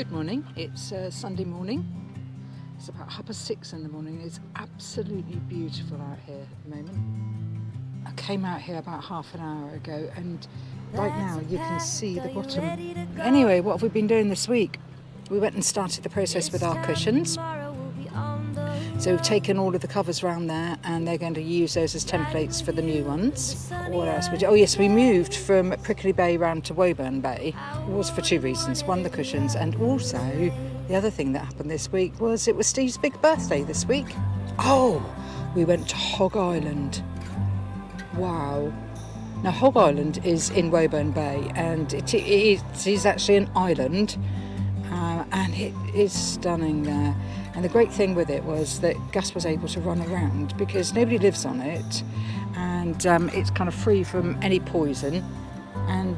Good morning, it's Sunday morning. It's about 6:30 in the morning. It's absolutely beautiful out here at the moment. I came out here about half an hour ago and right now you can see the bottom. Anyway, what have we been doing this week? We went and started the process with our cushions. So we've taken all of the covers around there and they're going to use those as templates for the new ones. What else we did? Oh yes, we moved from Prickly Bay round to Woburn Bay. It was for two reasons. One, the cushions, and also the other thing that happened this week was it was Steve's big birthday this week. Oh, we went to Hog Island. Wow. Now Hog Island is in Woburn Bay and it is actually an island and it is stunning there. And the great thing with it was that Gus was able to run around because nobody lives on it and it's kind of free from any poison, and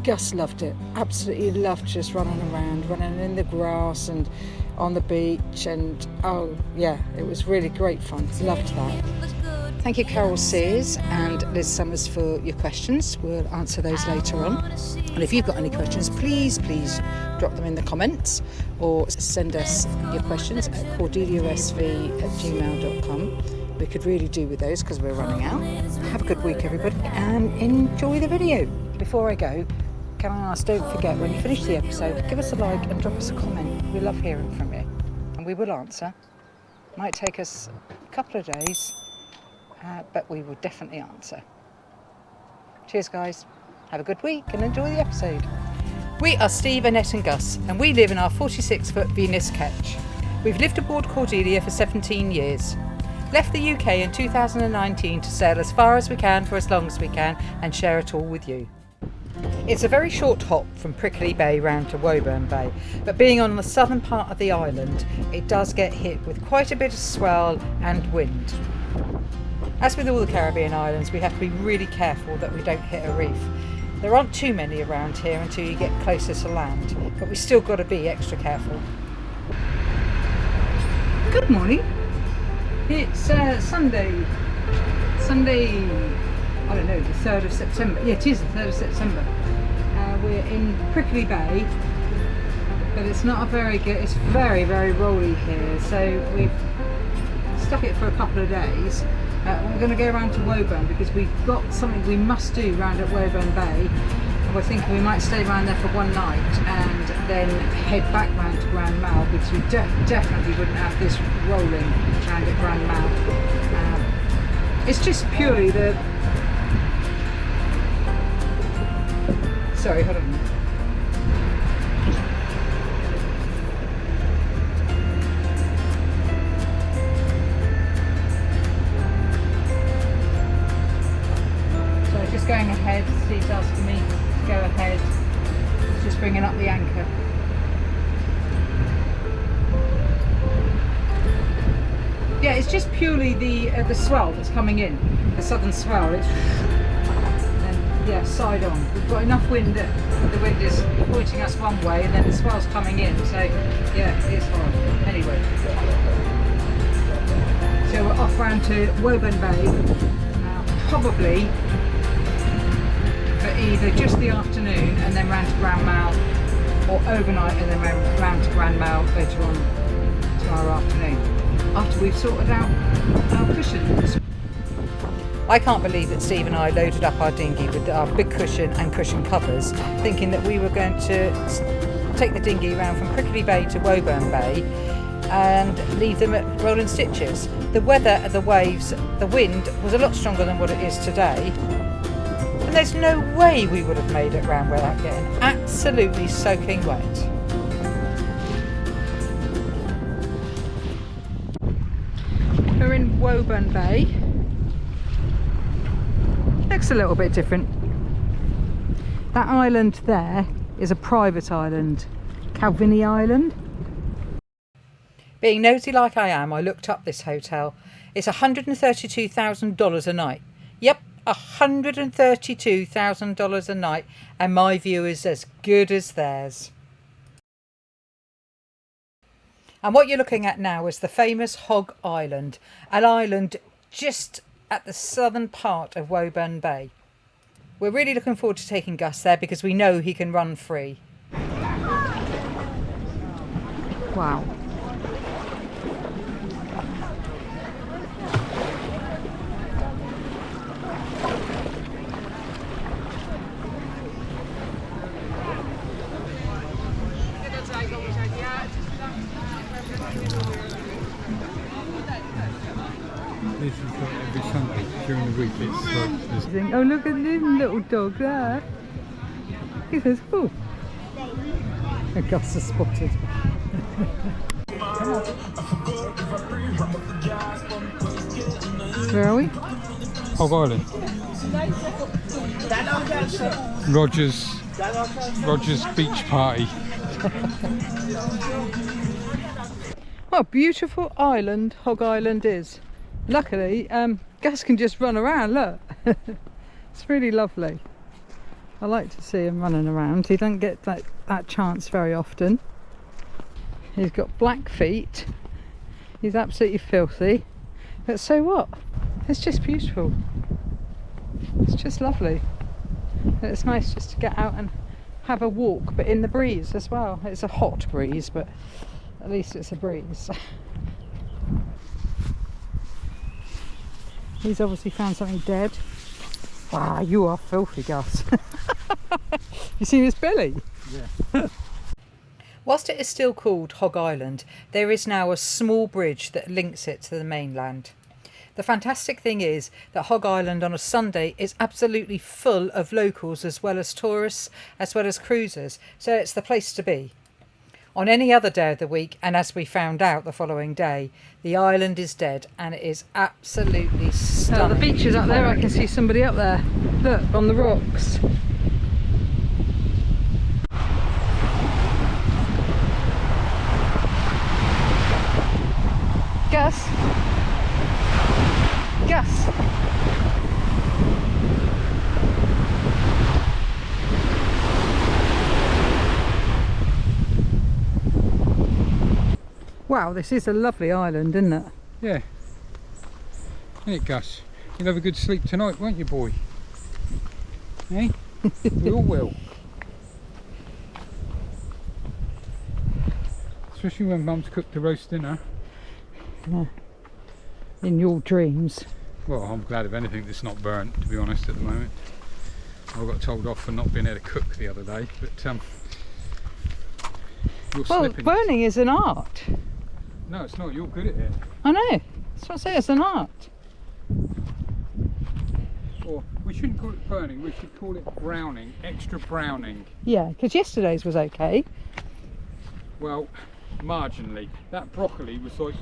Gus loved it, absolutely loved just running around, running in the grass and on the beach, and oh yeah, it was really great fun, loved that. Thank you Carol Sears and Liz Summers for your questions. We'll answer those later on. And if you've got any questions, please drop them in the comments or send us your questions at cordeliasv@gmail.com. We could really do with those because we're running out. Have a good week everybody and enjoy the video. Before I go, can I ask, don't forget when you finish the episode, give us a like and drop us a comment. We love hearing from you and we will answer. Might take us a couple of days. But we will definitely answer. Cheers guys, have a good week and enjoy the episode. We are Steve, Annette and Gus and we live in our 46-foot Venus ketch. We've lived aboard Cordelia for 17 years. Left the UK in 2019 to sail as far as we can for as long as we can and share it all with you. It's a very short hop from Prickly Bay round to Woburn Bay, but being on the southern part of the island, it does get hit with quite a bit of swell and wind. As with all the Caribbean islands, we have to be really careful that we don't hit a reef. There aren't too many around here until you get closer to land, but we've still got to be extra careful. Good morning. It's Sunday, I don't know, the 3rd of September. Yeah, it is the 3rd of September. We're in Prickly Bay, but it's not a very good, it's very, very rolly here, so we've stuck it for a couple of days. We're going to go around to Woburn because we've got something we must do round at Woburn Bay, and we're thinking we might stay around there for one night and then head back round to Grand Mal because we definitely wouldn't have this rolling round at Grand Mal. It's just purely the... Sorry, hold on a minute. Going ahead, Steve's asking me to go ahead, just bringing up the anchor. Yeah, it's just purely the swell that's coming in, the southern swell. It's yeah, side on. We've got enough wind that the wind is pointing us one way, and then the swell's coming in. So yeah, it's hard. Anyway, so we're off round to Woburn Bay, probably. Either just the afternoon and then round to Grand Mal, or overnight and then round to Grand Mal later on tomorrow afternoon, after we've sorted out our cushions. I can't believe that Steve and I loaded up our dinghy with our big cushion and cushion covers, thinking that we were going to take the dinghy around from Prickly Bay to Woburn Bay and leave them at Rollin Stitches. The weather, the waves, the wind was a lot stronger than what it is today. And there's no way we would have made it round without getting absolutely soaking wet. We're in Woburn Bay. Looks a little bit different. That island there is a private island, Davinci Island. Being nosy like I am, I looked up this hotel. It's $132,000 a night. Yep. $132,000 a night, and my view is as good as theirs. And what you're looking at now is the famous Hog Island, an island just at the southern part of Woburn Bay. We're really looking forward to taking Gus there because we know he can run free. Wow. This is like every Sunday during the week. It's like, Oh, look at this little dog there. He says, oh. A Gus has spotted. Where are we? Hog Island. Rogers Beach Party. What a beautiful island Hog Island is. Luckily, Gus can just run around, look. It's really lovely. I like to see him running around. He doesn't get that chance very often. He's got black feet. He's absolutely filthy. But so what? It's just beautiful. It's just lovely. And it's nice just to get out and have a walk, but in the breeze as well. It's a hot breeze, but at least it's a breeze. He's obviously found something dead. Wow, you are filthy, Gus. You seen his belly? Yeah. Whilst it is still called Hog Island, there is now a small bridge that links it to the mainland. The fantastic thing is that Hog Island on a Sunday is absolutely full of locals as well as tourists, as well as cruisers, so it's the place to be. On any other day of the week, and as we found out the following day, the island is dead and it is absolutely stunning. Oh, the beach is up there. I can see somebody up there. Look, on the rocks. Gus? Gus? Wow, this is a lovely island, isn't it? Yeah. Isn't it, Gus? You'll have a good sleep tonight, won't you, boy? Eh? We all will. Especially when Mum's cooked the roast dinner. Yeah. In your dreams. Well, I'm glad of anything that's not burnt, to be honest, at the moment. I got told off for not being able to cook the other day, but you're well, slipping. burning is an art. No, it's not. You're good at it. I know. That's what I say. It's an art. Or we shouldn't call it burning. We should call it browning. Extra browning. Yeah, because yesterday's was okay. Well, marginally. That broccoli was like.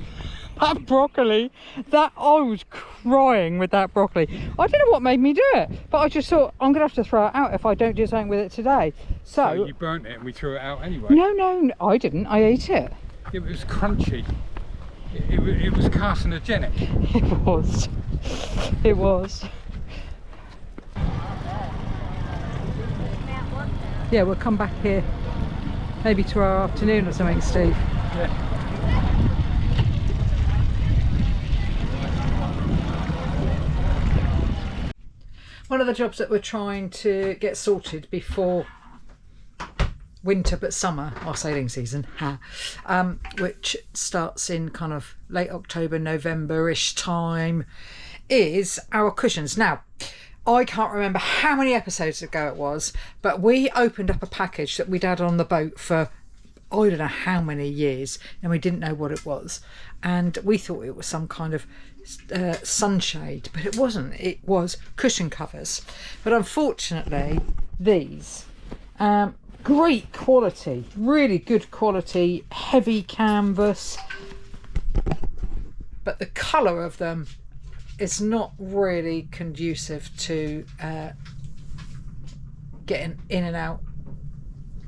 That broccoli, I was crying with that broccoli. I don't know what made me do it, but I just thought I'm gonna have to throw it out if I don't do something with it today. So you burnt it and we threw it out anyway. No, I didn't. I ate it. Yeah, but it was crunchy. It was carcinogenic. It was. It was. Yeah, we'll come back here maybe tomorrow afternoon or something, Steve. Yeah. One of the jobs that we're trying to get sorted before winter but summer, our sailing season, which starts in kind of late October, November-ish time, is our cushions. Now, I can't remember how many episodes ago it was, but we opened up a package that we'd had on the boat for I don't know how many years, and we didn't know what it was, and we thought it was some kind of sunshade, but it wasn't. It was cushion covers. But unfortunately, these great quality, really good quality, heavy canvas, but the colour of them is not really conducive to getting in and out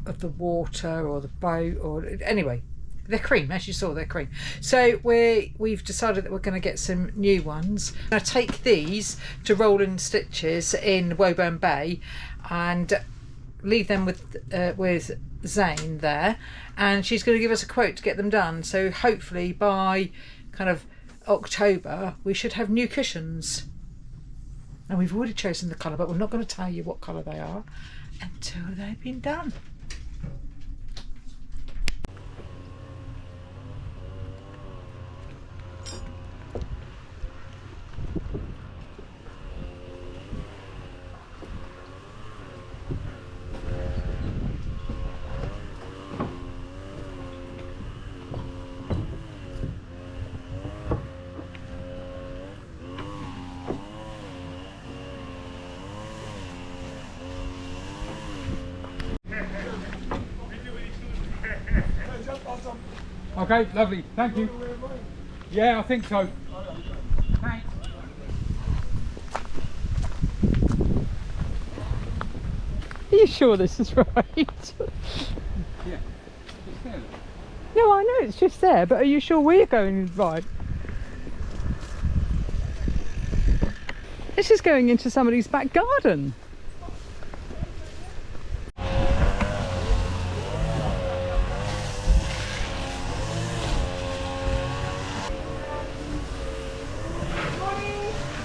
of the water or the boat, or anyway, they're cream, as you saw, they're cream. So we've decided that we're going to get some new ones. I'm going to take these to Rollin Stitches in Woburn Bay and leave them with Zane there, and she's going to give us a quote to get them done. So hopefully by kind of October we should have new cushions. And we've already chosen the colour, but we're not going to tell you what colour they are until they've been done. Okay, lovely. Thank you. Yeah, I think so. Thanks. Are you sure this is right? Yeah. Just there. No, I know it's just there, but are you sure we're going right? This is going into somebody's back garden.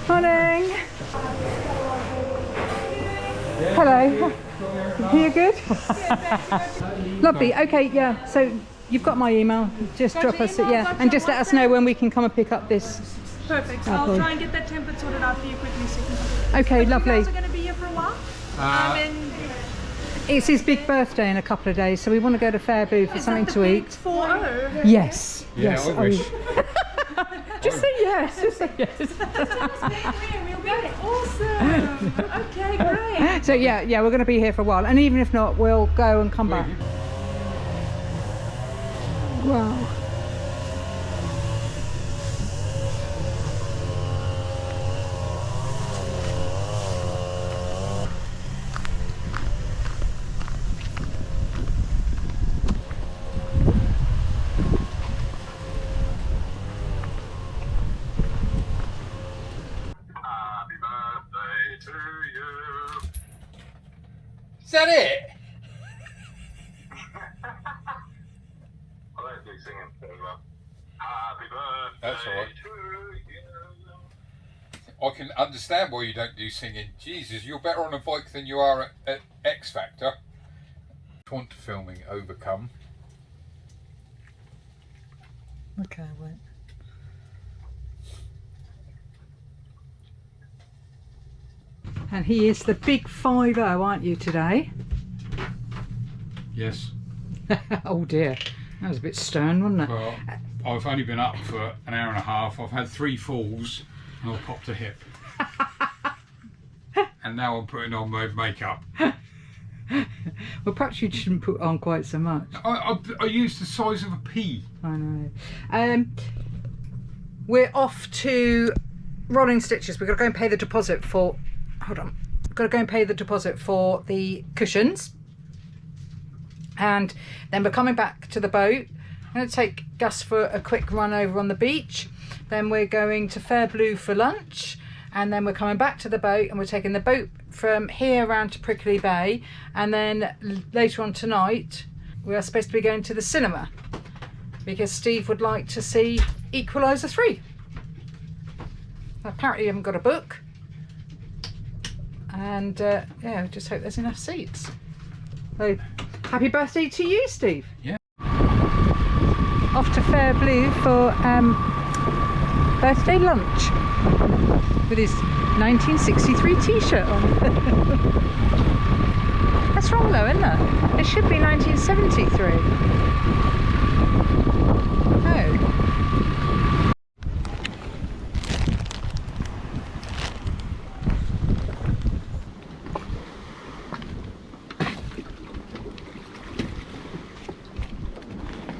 Morning. Hello. Are you good? Lovely. Okay, yeah. So you've got my email. Just drop us, yeah, and just let us know when we can come and pick up this. Perfect. So I'll try and get that template sorted out for you quickly so you can Okay, lovely. You guys are going to be here for a while? It's his big birthday in a couple of days, so we want to go to Fairview for something to eat. 4-0? Yes. Yeah, yes. I wish. Just say yes. Just say yes. Awesome. Okay, great. So yeah, we're going to be here for a while, and even if not, we'll go and come back. Wow. Is that it? I don't do singing very well. Happy birthday That's all right. to you. I can understand why you don't do singing. Jesus, you're better on a bike than you are at X Factor. Want to filming overcome. Okay, I won't. And he is the big 5-0, aren't you, today? Yes. Oh dear, that was a bit stern, wasn't it? Well, I've only been up for an hour and a half. I've had 3 falls and I've popped a hip. And now I'm putting on my makeup. Well, perhaps you shouldn't put on quite so much. I used the size of a pea. I know. We're off to Rollin Stitches. We've got to go and pay the deposit for... Hold on. We've got to go and pay the deposit for the cushions. And then we're coming back to the boat. I'm going to take Gus for a quick run over on the beach. Then we're going to Fairblue for lunch. And then we're coming back to the boat, and we're taking the boat from here around to Prickly Bay. And then later on tonight, we are supposed to be going to the cinema because Steve would like to see Equalizer 3. Apparently you haven't got a book. And yeah, just hope there's enough seats. So, happy birthday to you, Steve. Yeah. Off to Fairblue for birthday lunch with his 1963 t-shirt on. That's wrong though, isn't it? It should be 1973. Oh.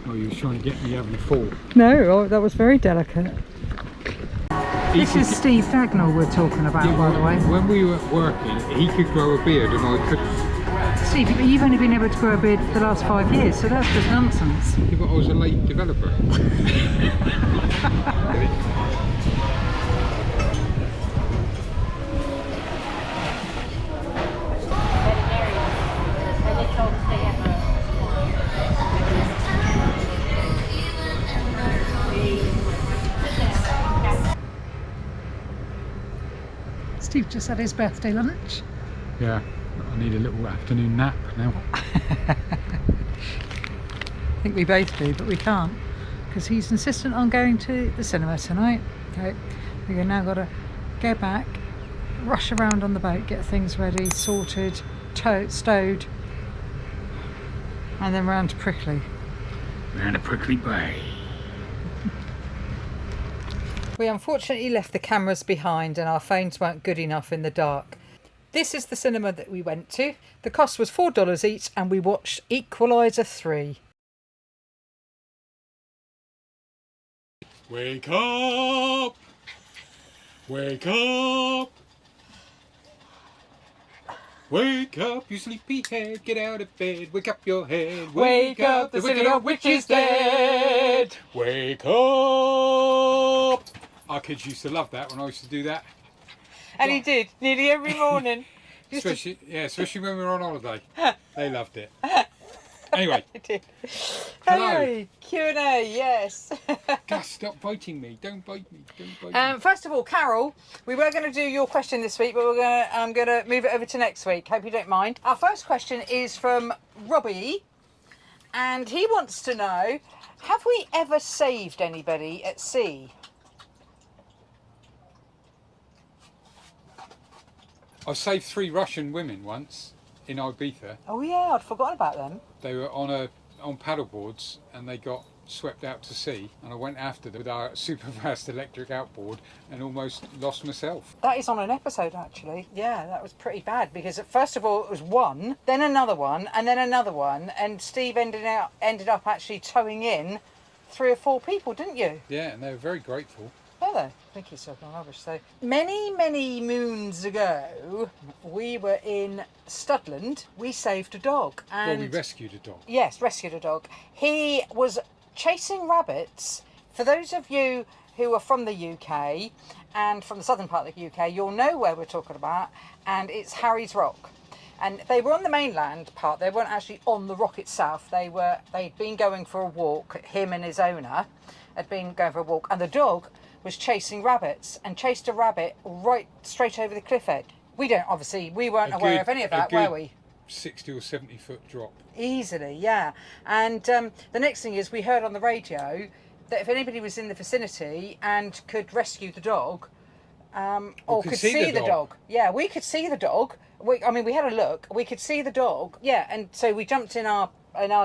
Oh, you were trying to get me having a fall. No, oh, that was very delicate. This is Steve Dagnall we're talking about, by the way. When we were working, he could grow a beard and I couldn't. Steve, but you've only been able to grow a beard for the last 5 years, so that's just nonsense. Yeah, but I was a late developer. Steve just had his birthday lunch. Yeah, I need a little afternoon nap now. I think we both do, but we can't because he's insistent on going to the cinema tonight. Okay, we've now got to go back, rush around on the boat, get things ready, sorted, stowed, and then round to Prickly. Round to Prickly Bay. We unfortunately left the cameras behind and our phones weren't good enough in the dark. This is the cinema that we went to. The cost was $4 each and we watched Equalizer 3. Wake up! Wake up! Wake up, you sleepy head, get out of bed, wake up your head. Wake up, the city of witch is dead. Wake up! Our kids used to love that when I used to do that. And he did, nearly every morning. Especially when we were on holiday. They loved it. Anyway. He did. Hello. Hey, Q&A, yes. Gus, stop biting me. Don't bite me. Don't bite me. First of all, Carol, we were going to do your question this week, but I'm going to move it over to next week. Hope you don't mind. Our first question is from Robbie, and he wants to know, have we ever saved anybody at sea? I saved 3 Russian women once in Ibiza. Oh yeah, I'd forgotten about them. They were on paddle boards and they got swept out to sea, and I went after them with our super fast electric outboard and almost lost myself. That is on an episode, actually. Yeah, that was pretty bad because first of all it was one, then another one, and then another one, and Steve ended up actually towing in 3 or 4 people, didn't you? Yeah, and they were very grateful. Were they? I think he's talking rubbish. So many moons ago, we were in Studland. We saved a dog. And Well, we rescued a dog. yes, rescued a dog. He was chasing rabbits. For those of you who are from the UK and from the southern part of the UK, you'll know where we're talking about, and it's Harry's Rock. And they were on the mainland part. They weren't actually on the rock itself. They'd been going for a walk. Him and his owner had been going for a walk, and the dog was chasing rabbits and chased a rabbit right straight over the cliff edge. We weren't aware of any of that, were we? 60 or 70 foot drop. Easily, yeah. And the next thing is we heard on the radio that if anybody was in the vicinity and could rescue the dog, or could see the dog. Yeah, we could see the dog. We had a look. We could see the dog. Yeah, and so we jumped in our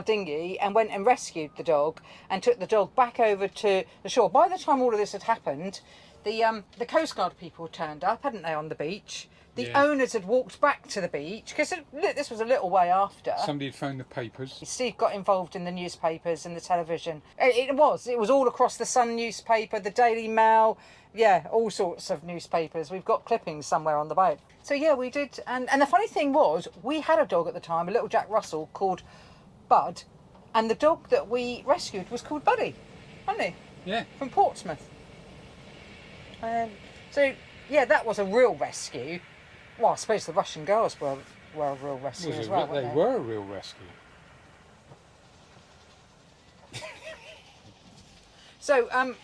dinghy and went and rescued the dog and took the dog back over to the shore. By the time all of this had happened, the Coast Guard people turned up, hadn't they, on the beach? The owners had walked back to the beach because this was a little way after. Somebody had phoned the papers. Steve got involved in the newspapers and the television. It was all across the Sun newspaper, the Daily Mail, yeah, all sorts of newspapers. We've got clippings somewhere on the boat. So yeah, we did. And the funny thing was, we had a dog at the time, a little Jack Russell called Bud, and the dog that we rescued was called Buddy, wasn't he? Yeah. From Portsmouth. So yeah, that was a real rescue. Well, I suppose the Russian girls were a real rescue as well. They were a real rescue. So I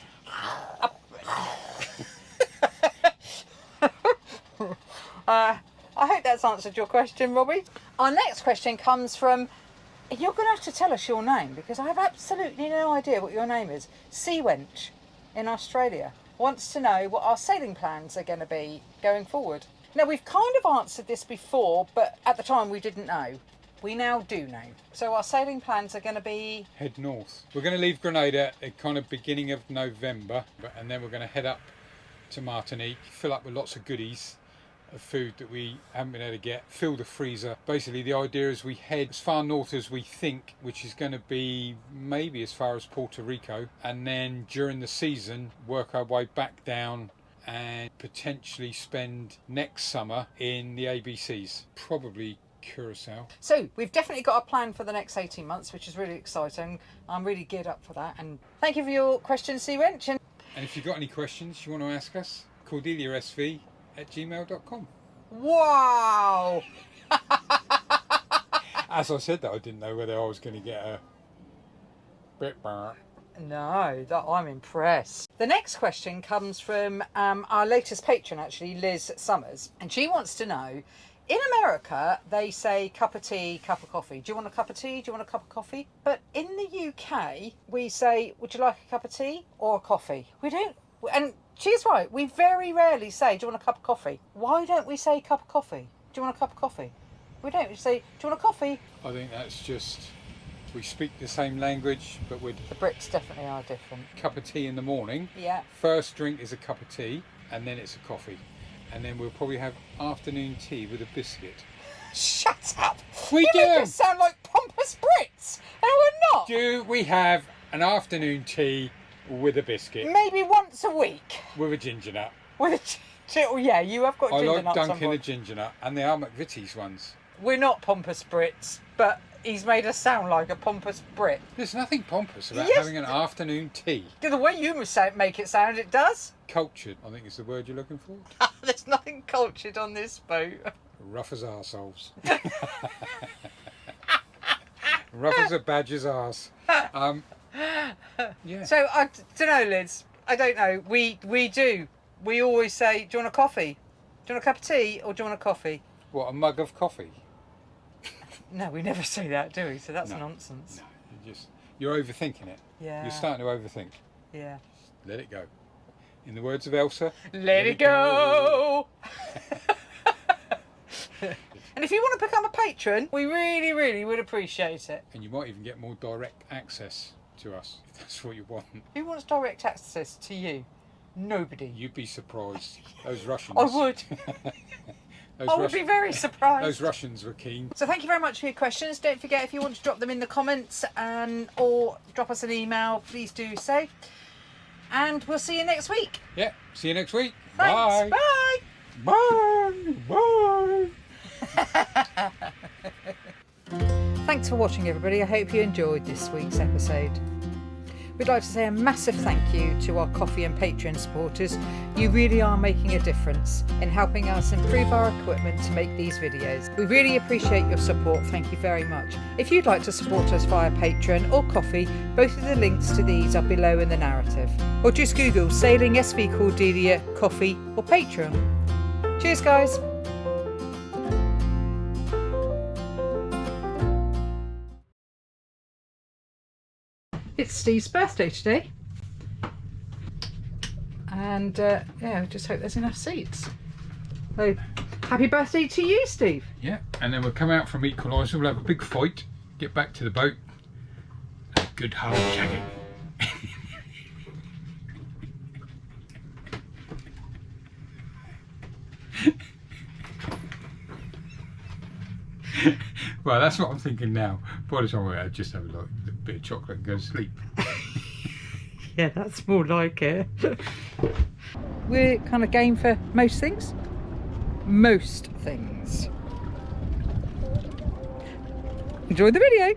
hope that's answered your question, Robbie. Our next question comes from, you're going to have to tell us your name because I have absolutely no idea what your name is. Sea Wench in Australia wants to know what our sailing plans are going to be going forward. Now, we've kind of answered this before, but at the time we didn't know. We now do know. So our sailing plans are going to be... Head north. We're going to leave Grenada at kind of beginning of November, and then we're going to head up to Martinique, fill up with lots of goodies of food that we haven't been able to get, fill the freezer. Basically, the idea is we head as far north as we think, which is going to be maybe as far as Puerto Rico, and then during the season work our way back down and potentially spend next summer in the ABCs, probably Curacao. So we've definitely got a plan for the next 18 months, which is really exciting. I'm really geared up for that. And thank you for your question, Sea Wench. And if you've got any questions you want to ask us, cordeliasv@gmail.com. Wow! As I said that, I didn't know whether I was going to get a bit. No, that I'm impressed. The next question comes from our latest patron, actually, Liz Summers. And she wants to know, in America, they say cup of tea, cup of coffee. Do you want a cup of tea? Do you want a cup of coffee? But in the UK, we say, would you like a cup of tea or a coffee? We don't. And she's right. We very rarely say, do you want a cup of coffee? Why don't we say cup of coffee? Do you want a cup of coffee? We don't. We say, do you want a coffee? I think that's just... We speak the same language, but we'd... The Brits definitely are different. Cup of tea in the morning. Yeah. First drink is a cup of tea, and then it's a coffee. And then we'll probably have afternoon tea with a biscuit. Shut up! We you do! make us sound like pompous Brits, and we're not! Do we have an afternoon tea with a biscuit, maybe once a week. with a ginger nut. With oh yeah, you have got I ginger like nuts on dunking a board. ginger nut, and they are McVitie's ones. We're not pompous Brits, but he's made us sound like a pompous Brit. There's nothing pompous about Yes. having an afternoon tea. The way you make it sound, it does. Cultured, I think is the word you're looking for. There's nothing cultured on this boat. Rough as arseholes. Rough as a badger's arse. Yeah. So I don't know, Liz. I don't know. We always say, do you want a coffee? Do you want a cup of tea or do you want a coffee? What, a mug of coffee? No, we never say that, do we? So that's No. nonsense. No, you're overthinking it. Yeah. You're starting to overthink. Yeah. Let it go. In the words of Elsa, Let it go. And if you want to become a patron, we really, really would appreciate it. And you might even get more direct access to us, if that's what you want. Who wants direct access to you? Nobody. You'd be surprised. Those Russians. I would. I would be very surprised. Those Russians were keen. So thank you very much for your questions. Don't forget, if you want to drop them in the comments or drop us an email, please do so. And we'll see you next week. Yeah, see you next week. Thanks. Bye. Bye. Bye. Bye. Thanks for watching, everybody. I hope you enjoyed this week's episode. We'd like to say a massive thank you to our Coffee and Patreon supporters. You really are making a difference in helping us improve our equipment to make these videos. We really appreciate your support. Thank you very much. If you'd like to support us via Patreon or Coffee, both of the links to these are below in the narrative. Or just Google Sailing SV Cordelia, Coffee or Patreon. Cheers, guys. It's Steve's birthday today, and yeah, we just hope there's enough seats. So, happy birthday to you, Steve. Yeah, and then we'll come out from Equaliser, we'll have a big fight, get back to the boat, and a good hard shagging. Well, that's what I'm thinking now. By the time I just have a bit of chocolate and go to sleep. Yeah, that's more like it. We're kind of game for most things. Most things. Enjoy the video.